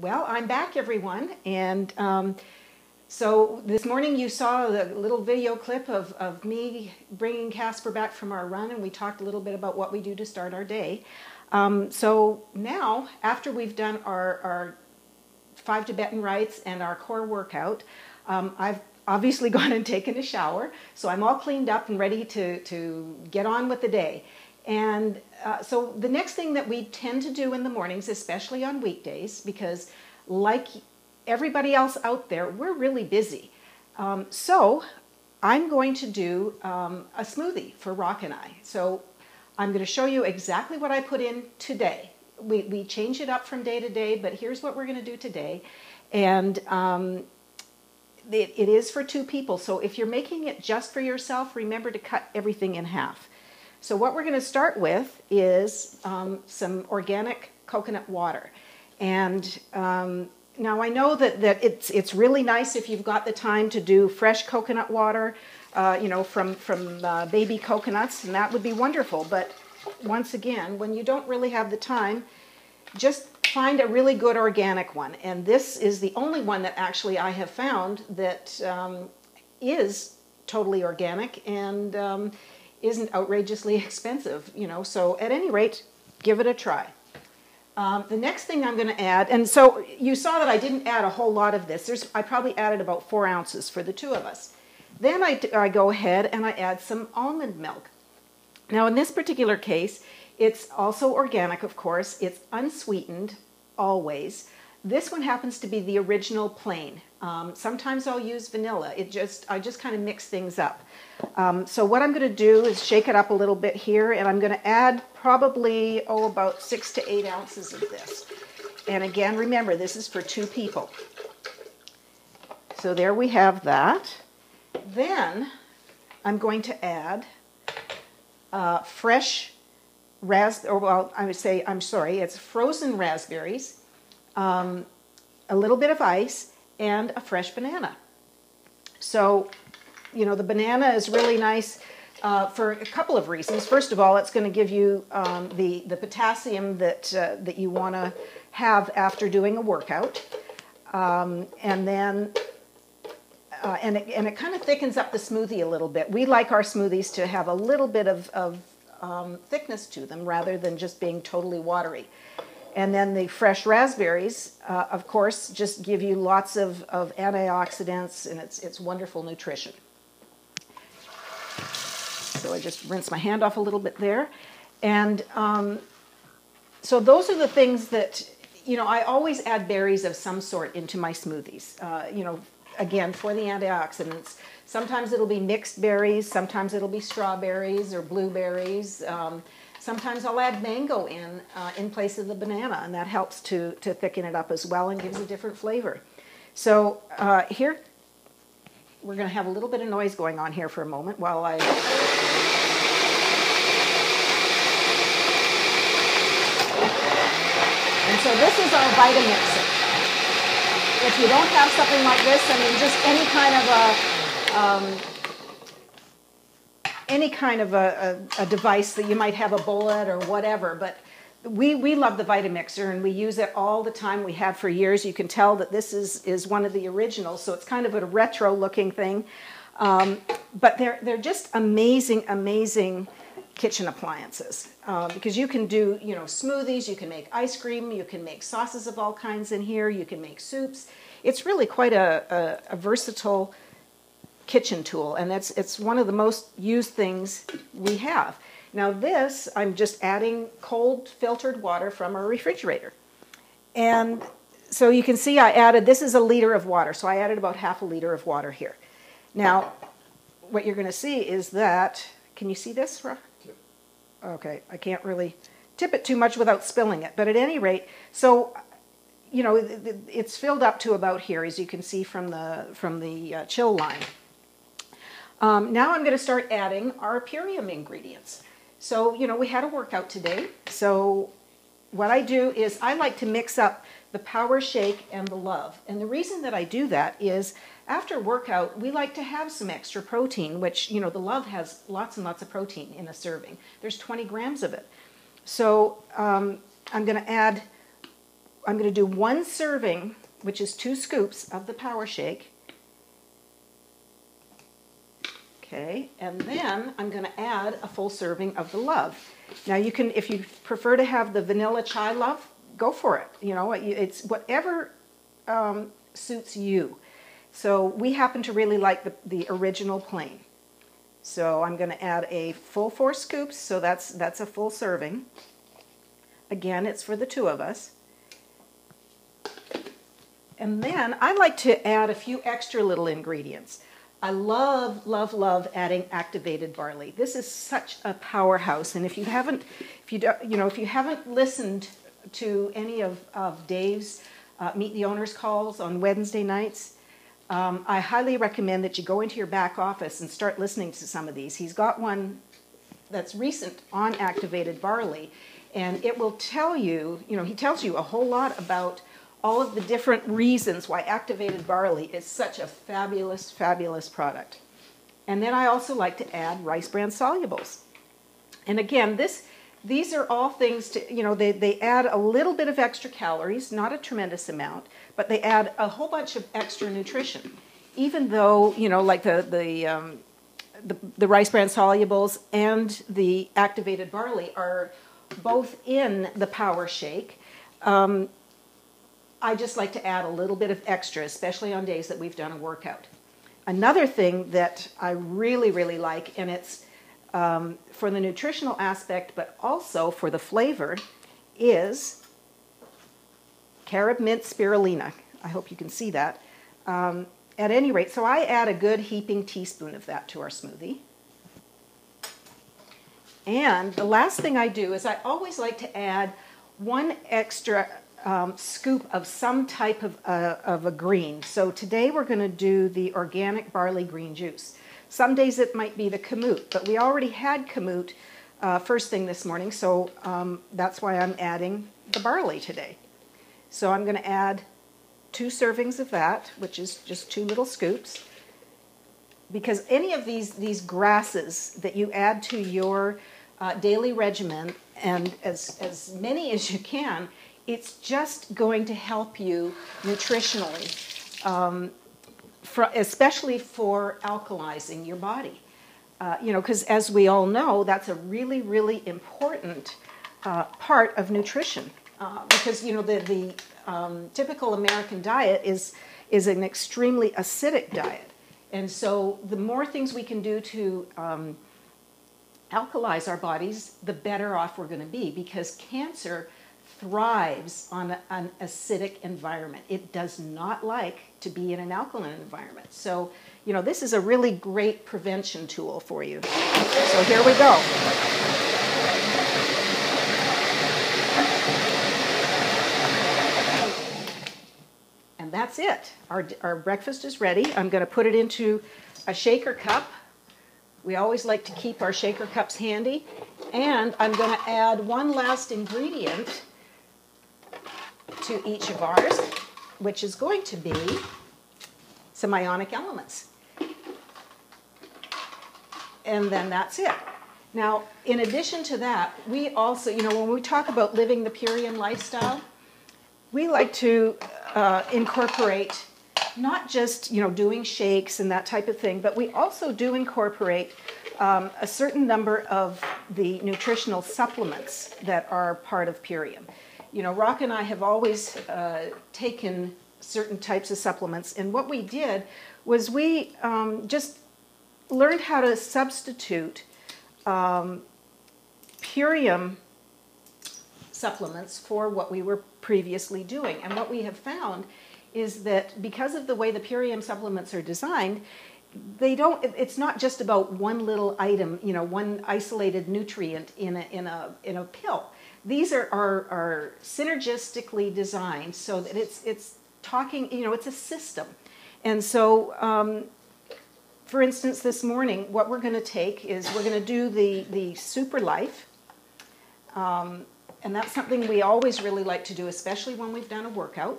Well, I'm back, everyone, and so this morning you saw the little video clip of me bringing Casper back from our run, and we talked a little bit about what we do to start our day. So now, after we've done our 5 Tibetan rites and our core workout, I've obviously gone and taken a shower, so I'm all cleaned up and ready to get on with the day. And so the next thing that we tend to do in the mornings, especially on weekdays, because like everybody else out there, we're really busy. So I'm going to do a smoothie for Rock and I. So I'm going to show you exactly what I put in today. We change it up from day to day, but here's what we're going to do today. And it is for 2 people. So if you're making it just for yourself, remember to cut everything in half. So what we're going to start with is some organic coconut water. And now I know that it's really nice if you've got the time to do fresh coconut water, from baby coconuts, and that would be wonderful. But once again, when you don't really have the time, just find a really good organic one. And this is the only one that actually I have found that is totally organic and isn't outrageously expensive, so at any rate, give it a try. The next thing I'm going to add, and so you saw that I didn't add a whole lot of this. I probably added about 4 ounces for the 2 of us. Then I go ahead and I add some almond milk. Now in this particular case, it's also organic, of course. It's unsweetened, always. This one happens to be the original plain. Sometimes I'll use vanilla. I just kind of mix things up. So what I'm going to do is shake it up a little bit here, and I'm going to add probably, about 6 to 8 ounces of this. And again, remember, this is for 2 people. So there we have that. Then I'm going to add fresh it's frozen raspberries, a little bit of ice, and a fresh banana. So, the banana is really nice for a couple of reasons. First of all, it's going to give you the potassium that you want to have after doing a workout, and then it kind of thickens up the smoothie a little bit. We like our smoothies to have a little bit of thickness to them rather than just being totally watery. And then the fresh raspberries, of course, just give you lots of antioxidants, and it's wonderful nutrition. So I just rinse my hand off a little bit there. And so those are the things that, I always add berries of some sort into my smoothies, again, for the antioxidants. Sometimes it'll be mixed berries, sometimes it'll be strawberries or blueberries. Sometimes I'll add mango in place of the banana, and that helps to thicken it up as well and gives a different flavor. So here, we're going to have a little bit of noise going on here for a moment while I... And so this is our Vitamixer. If you don't have something like this, just any kind of a device that you might have a bullet or whatever, but we love the Vitamixer and we use it all the time. We have for years. You can tell that this is one of the originals, so it's kind of a retro looking thing, but they're just amazing kitchen appliances, because you can do smoothies, you can make ice cream, you can make sauces of all kinds in here, you can make soups. It's really quite a versatile kitchen tool, and it's one of the most used things we have. Now this, I'm just adding cold filtered water from our refrigerator. And so you can see this is a liter of water, so I added about half a liter of water here. Now, what you're going to see is that, can you see this, Rob? Okay, I can't really tip it too much without spilling it, but at any rate, so it's filled up to about here, as you can see from the chill line. Now I'm going to start adding our Purium ingredients. So, we had a workout today. So what I do is I like to mix up the Power Shake and the Love. And the reason that I do that is after workout, we like to have some extra protein, which, the Love has lots and lots of protein in a serving. There's 20 grams of it. So I'm going to add I'm going to do 1 serving, which is 2 scoops of the Power Shake. Okay, and then I'm going to add a full serving of the Love. Now you can, if you prefer to have the vanilla chai Love, go for it. You know, it's whatever suits you. So we happen to really like the original plain. So I'm going to add a full 4 scoops, so that's a full serving. Again, it's for the 2 of us. And then I like to add a few extra little ingredients. I love, love, love adding activated barley. This is such a powerhouse, and if you haven't listened to any of Dave's Meet the Owners calls on Wednesday nights, I highly recommend that you go into your back office and start listening to some of these. He's got one that's recent on activated barley, and it will tell you, he tells you a whole lot about all of the different reasons why activated barley is such a fabulous, fabulous product. And then I also like to add rice bran solubles. And again, these are all things to, they add a little bit of extra calories, not a tremendous amount, but they add a whole bunch of extra nutrition. Even though, like the rice bran solubles and the activated barley are both in the Power Shake, I just like to add a little bit of extra, especially on days that we've done a workout. Another thing that I really, really like, and it's for the nutritional aspect, but also for the flavor, is carob mint spirulina. I hope you can see that. At any rate, so I add a good heaping teaspoon of that to our smoothie. And the last thing I do is I always like to add 1 extra scoop of some type of a green. So today we're going to do the organic barley green juice. Some days it might be the kamut, but we already had kamut first thing this morning, so that's why I'm adding the barley today. So I'm going to add 2 servings of that, which is just 2 little scoops, because any of these grasses that you add to your daily regimen, and as many as you can, it's just going to help you nutritionally, especially for alkalizing your body. Because as we all know, that's a really, really important part of nutrition. Because the typical American diet is an extremely acidic diet, and so the more things we can do to alkalize our bodies, the better off we're going to be. Because cancer thrives on an acidic environment. It does not like to be in an alkaline environment. So, this is a really great prevention tool for you. So here we go. And that's it. Our breakfast is ready. I'm going to put it into a shaker cup. We always like to keep our shaker cups handy. And I'm going to add 1 last ingredient to each of ours, which is going to be some ionic elements. And then that's it. Now, in addition to that, we also, when we talk about living the Purium lifestyle, we like to incorporate not just, doing shakes and that type of thing, but we also do incorporate a certain number of the nutritional supplements that are part of Purium. Rock and I have always taken certain types of supplements, and what we did was we just learned how to substitute Purium supplements for what we were previously doing. And what we have found is that because of the way the Purium supplements are designed, it's not just about one little item, one isolated nutrient in a pill. These are synergistically designed so that it's talking, it's a system. And so, for instance, this morning, what we're going to take is we're going to do the Super Life. And that's something we always really like to do, especially when we've done a workout.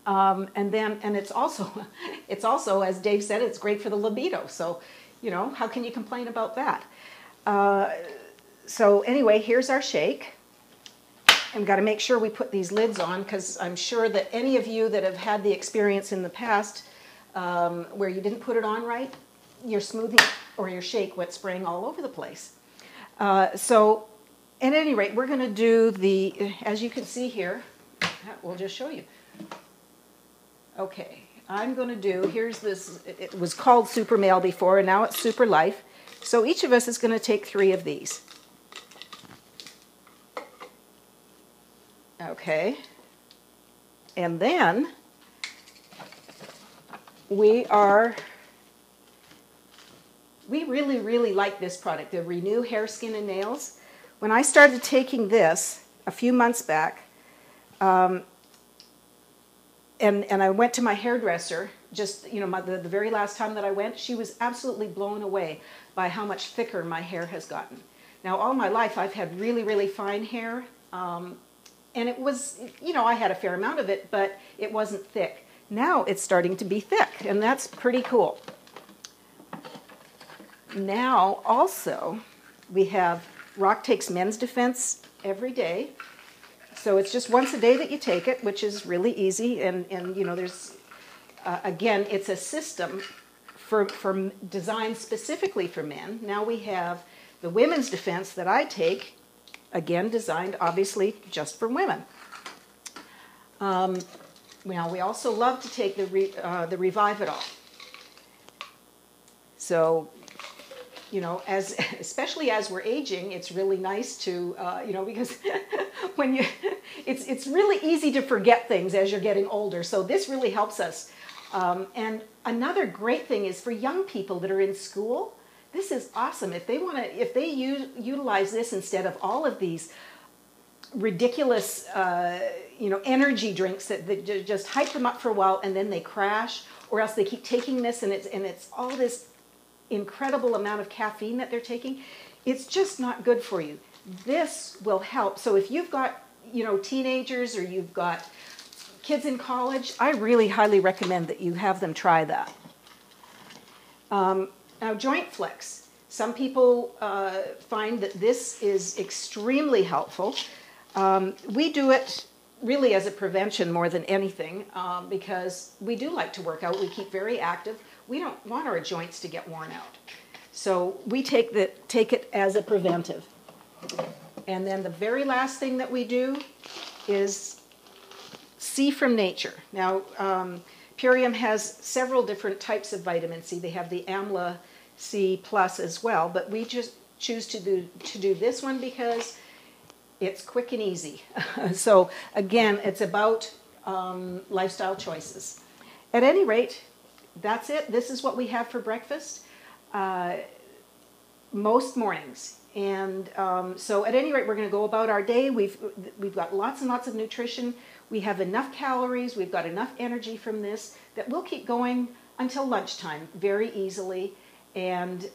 And it's also, as Dave said, it's great for the libido. So, how can you complain about that? So anyway, here's our shake. we've got to make sure we put these lids on, because I'm sure that any of you that have had the experience in the past where you didn't put it on right, your smoothie or your shake went spraying all over the place. So at any rate, we're going to do the, as you can see here, we'll just show you. Okay, I'm going to do, here's this, it was called Super Male before, and now it's Super Life. So each of us is going to take 3 of these. Okay, and then we really like this product, the Renew Hair, Skin, and Nails. When I started taking this a few months back, and I went to my hairdresser, just, you know, the very last time that I went, she was absolutely blown away by how much thicker my hair has gotten. Now, all my life, I've had really fine hair, and it was, you know, I had a fair amount of it, but it wasn't thick. Now it's starting to be thick, and that's pretty cool. Now, also, we have Rock takes Men's Defense every day. So it's just once a day that you take it, which is really easy. And you know, there's, again, it's a system for designed specifically for men. Now we have the Women's Defense that I take, again, designed obviously just for women. Now we also love to take the Revive It All. So, you know, especially as we're aging, it's really nice to, you know, because when it's really easy to forget things as you're getting older. So this really helps us. And another great thing is for young people that are in school, this is awesome. If they utilize this instead of all of these ridiculous, you know, energy drinks that just hype them up for a while and then they crash, or else they keep taking this and it's all this incredible amount of caffeine that they're taking, it's just not good for you. This will help. So if you've got, you know, teenagers or you've got kids in college, I really highly recommend that you have them try that. Now, Joint Flex. Some people find that this is extremely helpful. We do it really as a prevention more than anything, because we do like to work out. We keep very active. We don't want our joints to get worn out. So we take it as a preventive. And then the very last thing that we do is C from Nature. Now, Purium has several different types of vitamin C. They have the Amla C plus as well, but we just choose to do this one because it's quick and easy. So again, it's about lifestyle choices. At any rate, that's it. This is what we have for breakfast most mornings. And so at any rate, we're going to go about our day. We've got lots and lots of nutrition. We have enough calories. We've got enough energy from this that we'll keep going until lunchtime very easily. And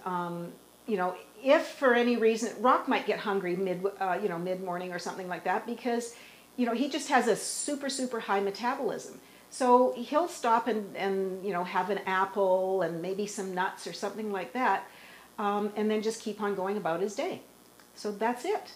you know, if for any reason Rock might get hungry mid-morning or something like that, because you know, he just has a super high metabolism. So he'll stop and you know, have an apple and maybe some nuts or something like that, and then just keep on going about his day. So that's it.